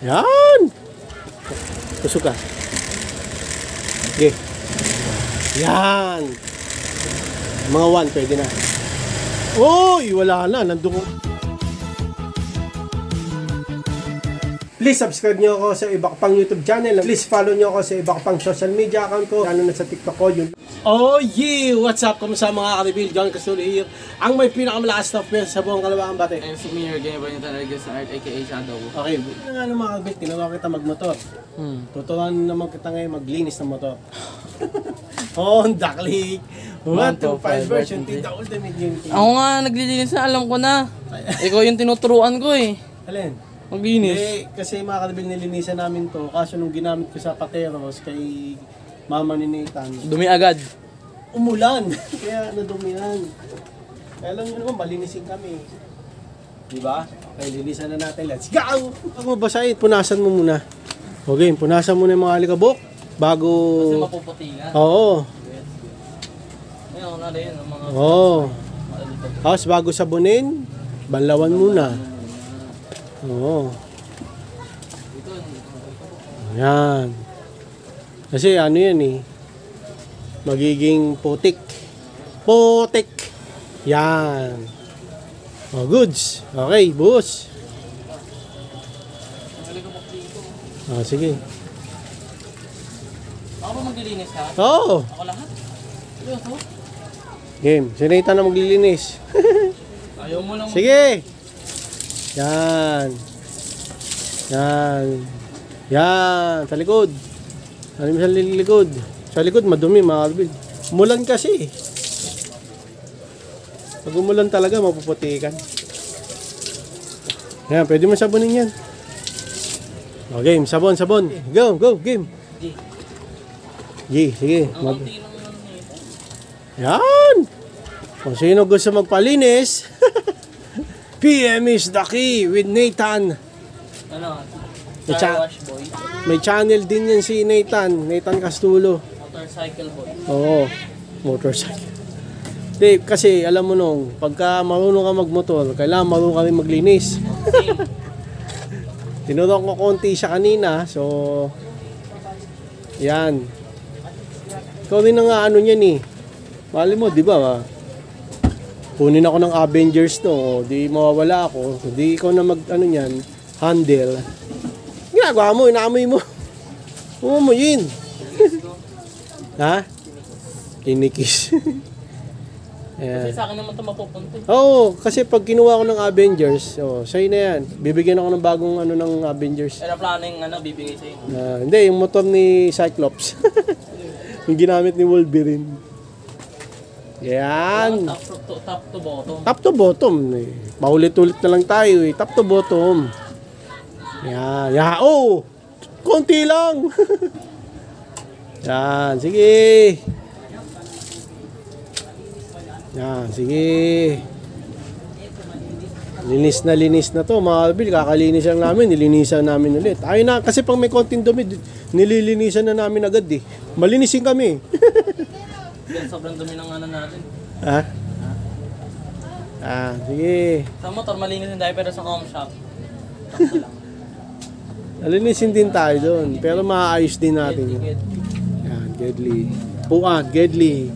Yan! Tusok ka. Okay. Yan! Mga 1, pwede na. Uy! Wala na. Nandun ko. Please subscribe nyo ako sa iba pang YouTube channel. Please follow nyo ako sa iba pang social media account ko. Lalo na sa TikTok ko. Yun. Oh yeah! What's up? Kamusta mga ka-reveal? John Casulo here. Ang may pinakamalakas na pesa sa buong Kalawang Bate. I'm Sumir, ganyan ba yung talaga sa art, aka Shadow. Okay, buti na nga ng mga kabit. Tinawa kita magmotor. Tuturuan naman kita ngayon maglinis ng motor. Honda Click 125 version 3, the ultimate unity. Ako nga, naglilinis na, alam ko na. Ikaw yung tinuturuan ko eh. Alin? Maglinis. Kasi mga ka-reveal nilinisan namin to. Kaso nung ginamit ko sa Pateros kay mama ni Nathan, Dumi agad. umulan. Kaya nadumihan. Kaya alam nyo naman, malinisin kami. Diba? Okay, linisan na natin. Let's go! Ako basahin, punasan mo muna. Okay, punasan mo na yung mga alikabok. Bago... Kasi mapuputi nga. Oo. Ayun, na rin ang mga... Oo. Tapos bago sabunin, banlawan muna. Oo. Yan. Kasi ano yan eh. Magiging putik. Putik. Yan. Oh, goods. Okay, boss. Ah, sige. Ako ba maglilinis ka? Oo. Ako lahat? Seryoso? Game. Si Nathan na maglilinis. Ayaw mo lang Sige. Yan. Yan. Yan. Sa likod. Ano mo sa likod? Sa likod, madumi, mga kabid. Umulan kasi. Pag umulan talaga, mapuputikan. Yan, pwede mo sabunin yan. O, game. Sabon, sabon. Go, go, game. G, sige. ang konti lang naman eh. Yan. Kung sino gusto magpalinis, PM is the key with Nathan. Ano? May Car wash boy. May channel din yan si Nathan. Nathan Castulo. Motorcycle boy. Oo. Motorcycle. Di, kasi alam mo nung, pagka marunong ka magmotor, kailangan marunong ka rin maglinis. Tinurong ko konti siya kanina, so yan. Ikaw rin na nga ano niyan eh. Mali mo, di ba? Kunin ako ng Avengers no, di mawawala ako. Di ikaw na mag ano niyan, handle. Ginagawa mo, inaamoy mo. Umumoyin. Ha? Kinikis. Kasi sa akin naman ito mapupunta. Oo, kasi pag kinuha ko ng Avengers, sa'yo na yan. Bibigyan ako ng bagong ano ng Avengers. Pero plano yung ano, bibigay sa'yo. Hindi, yung motor ni Cyclops. Yung ginamit ni Wolverine. Yan. Top to bottom. Top to bottom. Eh. Paulit-ulit na lang tayo eh. Top to bottom. Yan. Yan. Oh! Konti lang. Yan. Sige. Yan. Sige. Linis na to mga Albil. Kakalinis lang namin. Nilinisan namin ulit. Ayun na. Kasi pag may konting dumi, nililinisan na namin agad eh. Malinisin kami. Sobrang dumi ng ano natin. Ha? Sige. Sa motor, malinis yung diaper sa home shop. Nalinisin din tayo doon. Pero maayos din natin yun. Yan, Gedli. Puan, Gedli.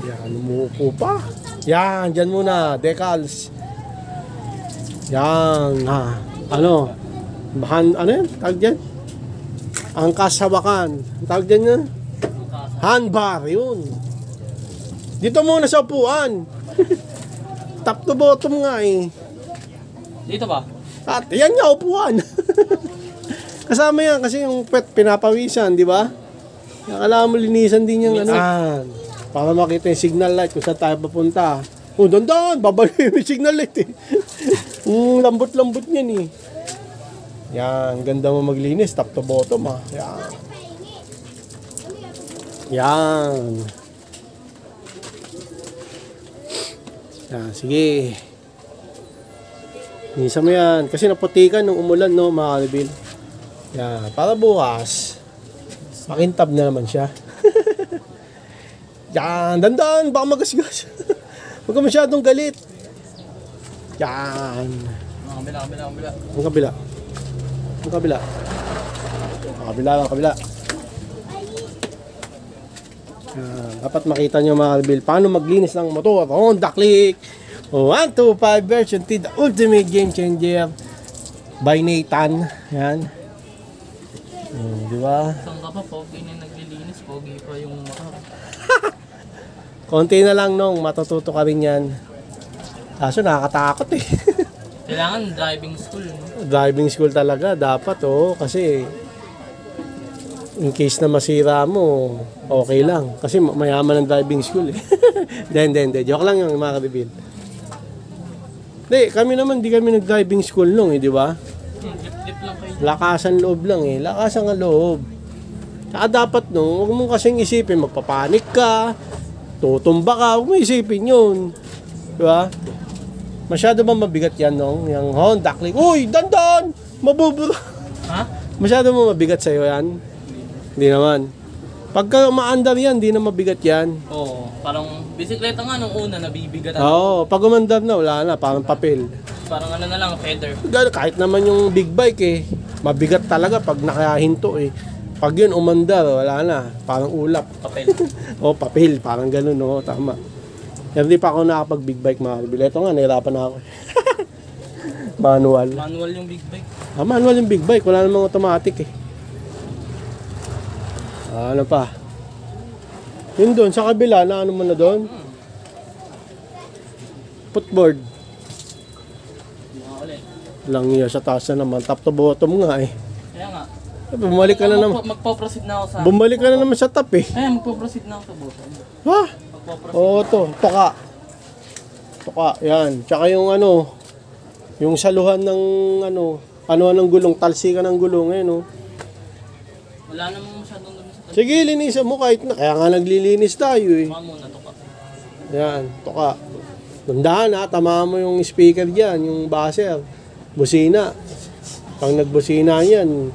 Yan, umuupo pa. Yan, dyan muna. Decals. Yan, ha. Ano? Ano yan? Tawag dyan? Angkas hawakan. Tawag dyan yan? Handbar, yun. Dito muna sa upuan. Top to bottom nga eh. Dito ba? At yan nga, upuan. Kasama yan kasi yung pet pinapawisan, di ba? Kailangan mo linisan din yung ano. Para makita yung signal light kung saan tayo papunta. Oh, dandan, babalik yung signal light eh. Lambot-lambot niyan eh. Yan, ganda mo maglinis, top to bottom ha. Yan. Yan. Yan, sige. Linisan mo yan. Kasi naputikan nung umulan, no, mga Albil. Yan, para bukas, makintab na naman siya. Yan, dandan, baka magasgas. Huwag ka masyadong galit. Yan. Kabila. Ang kabila. Ang kabila. Ang kabila, ang kabila. Yan. Dapat makita nyo mga kalbil, paano maglinis ng motor. Honda Click 125 version T, the ultimate game changer by Nathan. Yan. Di ba? Saan ka pa, pogi na naglilinis, pogi pa yung motor. Konti na lang nung matututo ka rin yan. Kaso nakakatakot eh. Kailangan driving school. Driving school talaga dapat kasi in case na masira mo, okay lang. Kasi mayaman ang driving school eh. Hindi. Joke lang yung mga kabibil. Hindi, kami naman di kami nag-driving school nung di ba? Lip lang kayo. Lakasan loob lang lakasan ang loob. Saka dapat huwag mong kasing isipin, magpapanik ka, tutumba ka, huwag mo isipin yun. Di ba? Masyado ba mabigat yan yung Honda Click? Uy, dandan! Mabubura! Ha? Masyado mo mabigat sa'yo yan? Hindi naman. Pagka umaandar yan, di na mabigat yan. Oo, parang bisikleta nga nung una, nabibigat. Oo, pag umandar na, wala na, parang papel. Parang ano na lang, feather. Kahit naman yung big bike mabigat talaga pag nakahinto Pag yun umandar, wala na, parang ulap. Papel. Papel, parang ganun, tama. Pero di pa ako nakapag big bike mga kalbil. Ito nga, nahirapan na ako. Manual. Manual yung big bike. Manual yung big bike, wala namang automatic Ano pa? Yun doon, sa kabila, na ano mo na doon? Footboard. Lang yun, sa taas na naman. Top to bottom nga Kaya nga. Bumalik ka na naman. Magpo-proceed na ako sa... Bumalik ka na naman sa top magpo-proceed na ako sa bottom. Ha? Magpo-proceed. Oo, toka. Toka, yan. Tsaka yung yung saluhan ng ng gulong, talsi ka ng gulong Wala namang masyadong dumi sa Sige, linisan mo kahit na. Kaya nga naglilinis tayo Mama muna to ka. Yan, toka. Tandaan tamaan mo yung speaker dyan, yung buzzer. Busina. Pag nagbusina yan,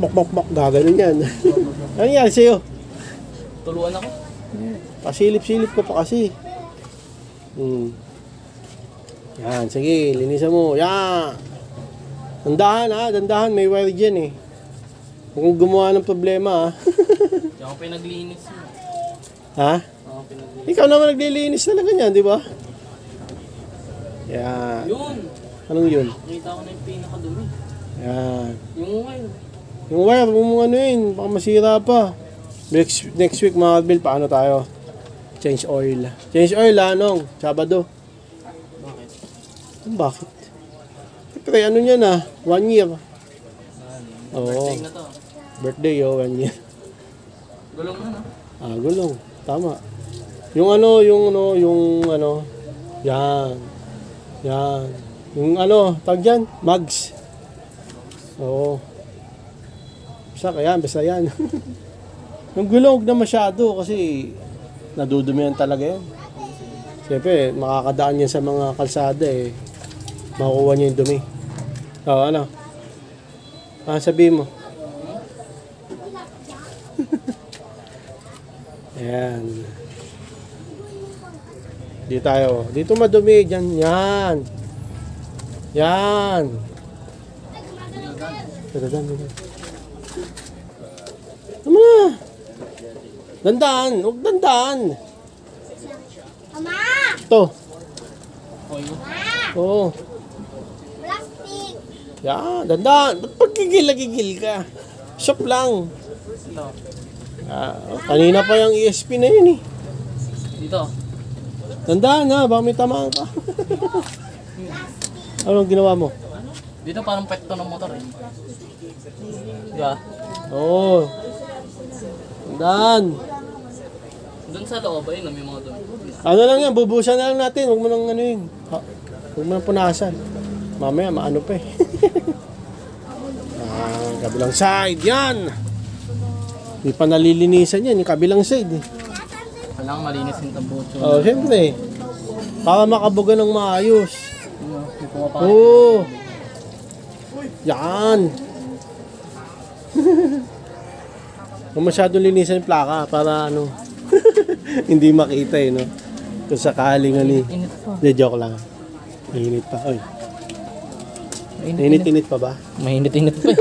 bok, gaganon yan. Ano yan sa'yo? Tuluan ako. Pasilip-silip ko pa kasi. Yan, sige, linisan mo. Yan. Dandahan, may wire dyan Kung gumawa ng problema Diyan ako pinaglinis mo. Ha? Ako pinaglinis. Ikaw naman naglilinis talaga niyan, di ba? Yan. Yun. Anong yun? Nakita ko na yung pinakadumi. Yan. Yung wire. Yung wire, baka masira pa. Next week mga Bill, paano tayo? Change oil. Change oil Sabado. Bakit? Bakit? Siyempre, ano yan 1 year. Oo. Birthday na to. Birthday 1 year. Gulong na Gulong. Tama. Yung yan. Yan. Yung tag dyan, mags. Oo. Basta yan. Yung gulong na masyado kasi nadudumihan talaga yan. Siyempre, makakadaan yan sa mga kalsada makukuha niya yung dumi. Sabihin mo. Ayan. Dito tayo. Dito madumi. Yan. Yan. Dadan. Tama na. Dandaan. Huwag dandaan. Mama! Ito. Oil. Oo. Plastic! Yan. Dandaan. Ba't pagkigil ka? Shop lang. Ito. Kanina pa yung ESP na yun Dito. Tandaan baka may tamaan ka. Anong ginawa mo? Dito parang pekto ng motor Diba? Oo. Tandaan. Doon sa loob ayun may mga doon. Ano lang yan, bubusan na lang natin. Huwag mo nang huwag mo nang punasan. Mamaya maano pa kabilang side, yan. Hindi pa nalilinisan yan, yung kabilang side Kailangan malinis yung tambucho. Siyempre. Para makabuga ng maayos. May pumapakit. Oo. Yan. Kung masyadong linisan yung plaka para hindi makita no. Kung sakaling Init pa. Joke lang. Mainit pa. Oy. Mainit. Init pa ba? Mainit pa eh.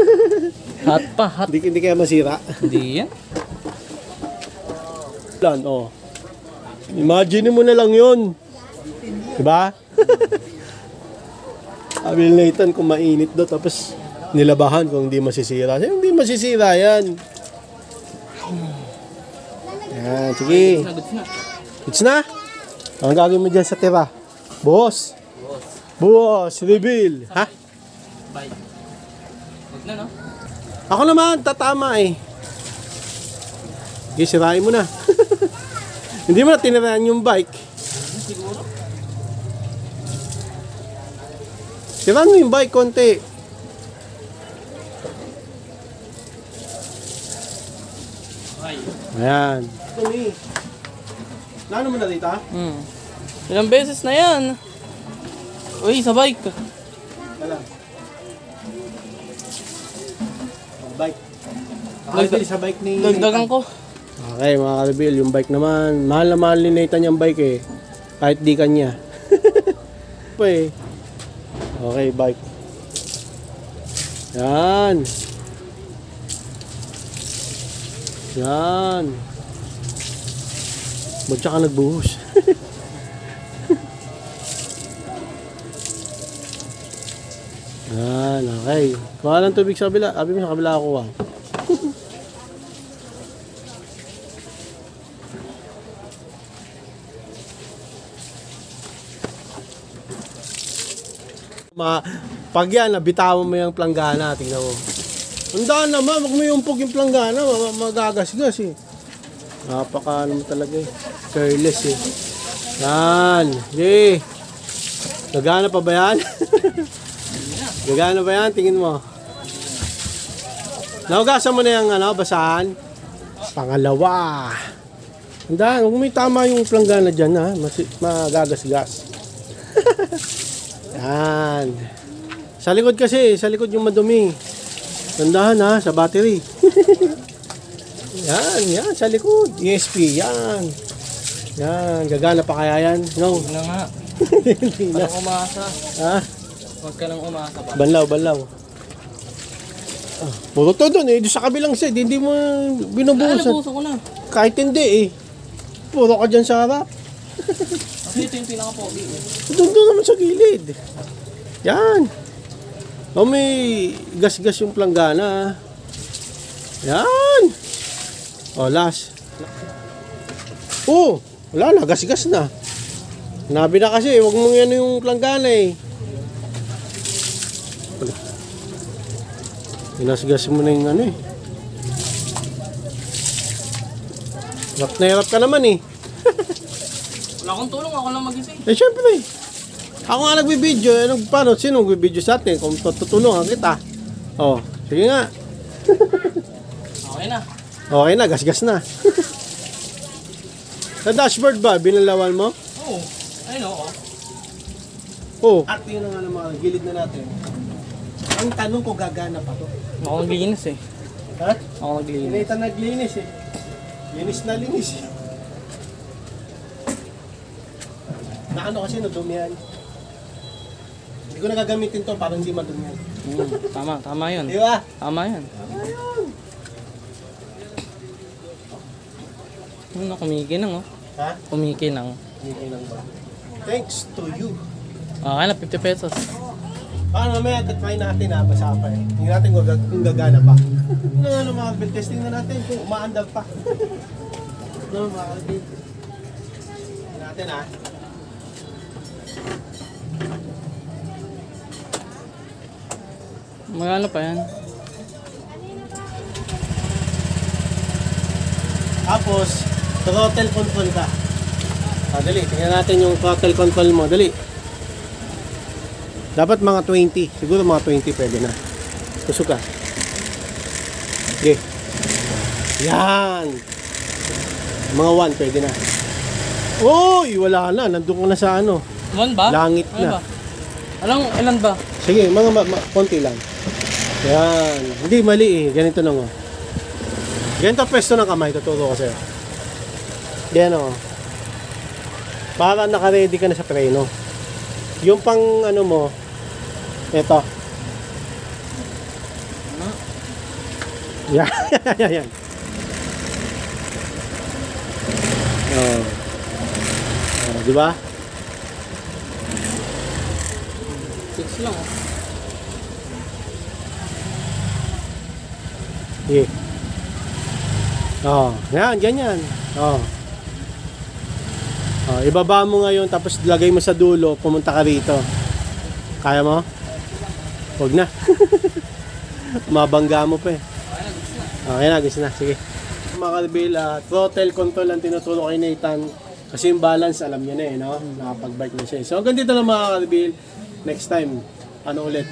Hot pa, hot. Hindi kaya masira. Hindi yan. Plan, oh. Imagine mo na lang yun. Diba? Sabi ni Nathan kung mainit daw, tapos nilabahan kung hindi masisira. Hindi masisira yan. Yan, sige. Goods na. It's na? Ang gagawin mo dyan sa tira? Boss. Boss, reveal. Ha? Bye. Huwag na, no? Ako naman, tatama eh. Sige, sirain mo na. Hindi mo na tinirahan yung bike. Siguro. Sirahan mo yung bike konti. Ay. Ayan. Tumi. Nano mo na dito? Ilang beses na yan. Uy, sa bike. Wala. Bike. Nakabili sa bike ni... Dagdagan ko. Okay, mga ka-reveal, yung bike naman. Mahal na mahal ni Nathan yung bike eh. Kahit di kanya. Pa eh. Okay, bike. Yan. Yan. Ba't siya ka nagbuhos? Yan, okay. Kuha lang tubig sa kabila. Sabi mo sa kabila ako ah. Pag yan, nabitawan mo yung planggana, tingnan mo. Tandaan naman, wag mo yumpog yung planggana, magagasgas eh. Napaka ano mo talaga eh. Careless eh. Yan. Okay. Gagana pa ba yan? Gagana ba yan? Tingin mo. Naugasan mo na yung ano, basahan. Pangalawa. Tandaan, huwag mo tama yung planggana dyan ha. Magagasgas. Yan. Sa likod kasi, sa likod yung madumi. Tandaan ha, sa battery. Yan, sa likod. ESP, yan. Yan, gagana pa kaya yan? No. Huwag na nga. Hindi na. Huwag umasa. Ha? Huwag ka nang umasa pa. Banlaw. Puro to doon eh. Doon sa kabilang side, hindi mo binubuhusan. Nabuso ko na. Kahit hindi eh. Puro ka dyan sa harap. Kasi ito yung pinaka-pogi. Doon naman sa gilid. Yan. O may gas-gas yung planggana. Yan. O, last. Oh, wala na. Gas-gas na. Nabi na kasi. Huwag mong yan yung planggana eh. Inas-gas mo na yung ano eh. Hirap na hirap ka naman eh. Wala akong tulong, ako lang mag-ising. Eh, syempre. Ako nga nagbibideo. Paano? Sino nagbibideo sa atin? Kung tutulungan kita. Oh, sige nga. Okay na. Okay na, gas-gas na. Sa dashboard ba? Binalawan mo? Oo. Ayun oo. Oo. At yun nga naman, gilid na natin. Ang tanong ko, gagana pa to. Ako naglinis eh. Ha? Ako naglinis. Pinita naglinis eh. Linis na linis eh. Na ano kasi nadumihan. Hindi ko na gagamitin to para hindi madumihan. Tama yun. Di ba? Tama yun. Kumikinang oh. Ha? Kumikinang. Hindi lang ba? Thanks to you. Okay na, 50 pesos. Paano mamaya tatry natin ha, basa pa eh. Tingnan natin kung gagana pa. Ano nga mga kapit, testing na natin kung umaandar pa. No, mga kapit. Tingnan natin ha. Magano pa yan? Tapos, throttle control ka. Dali, tingnan natin yung throttle control mo. Dali. Dapat mga 20. Siguro mga 20 pwede na. Tusok ka. Okay. Yan. Mga 1 pwede na. Uy, wala na. Nandun ko na sa ano. Ilan ba? Langit Ano na. ba? Ilan ba? Sige, mga konti lang. Yan. Hindi, mali eh. Ganito na nga. Ganito pwesto ng kamay. Tuturo ko sa'yo. Yan o. Para naka-ready ka na sa preno. Yung pang ano mo, ito. Yan. Yan. Oh. Oh, di ba? 6 lang. Sige. Oh, yan, ganyan. Oh. Oh, ibaba mo ngayon tapos lagay mo sa dulo, pumunta ka rito. Kaya mo? Huwag na. Mabangga mo pa eh. Okay na, gusto na. Sige. Mga kalbil, throttle control ang tinuturo kay Nathan. Kasi yung balance, alam niya na eh, no? Nakapag-bike na siya. So, hanggang dito lang mga kalbil. Next time, ano ulit?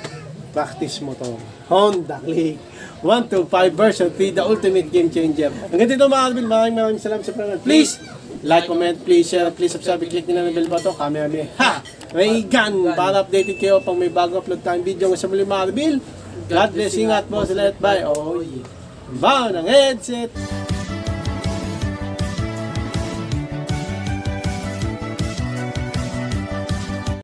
Practice mo to. Honda Click 125 version 3, the ultimate game changer. Hanggang dito mga kalbil, maraming salamat sa panonood. Please, like, comment, please share, please subscribe, click nyo na ng bell button. Kami. Ha! May gun! Para updated kayo pang may bagong upload tayong video. Sa muli mga kalbil, God bless, ingat po sa lahat. Bye. Oh, yeah. Bow ng headset.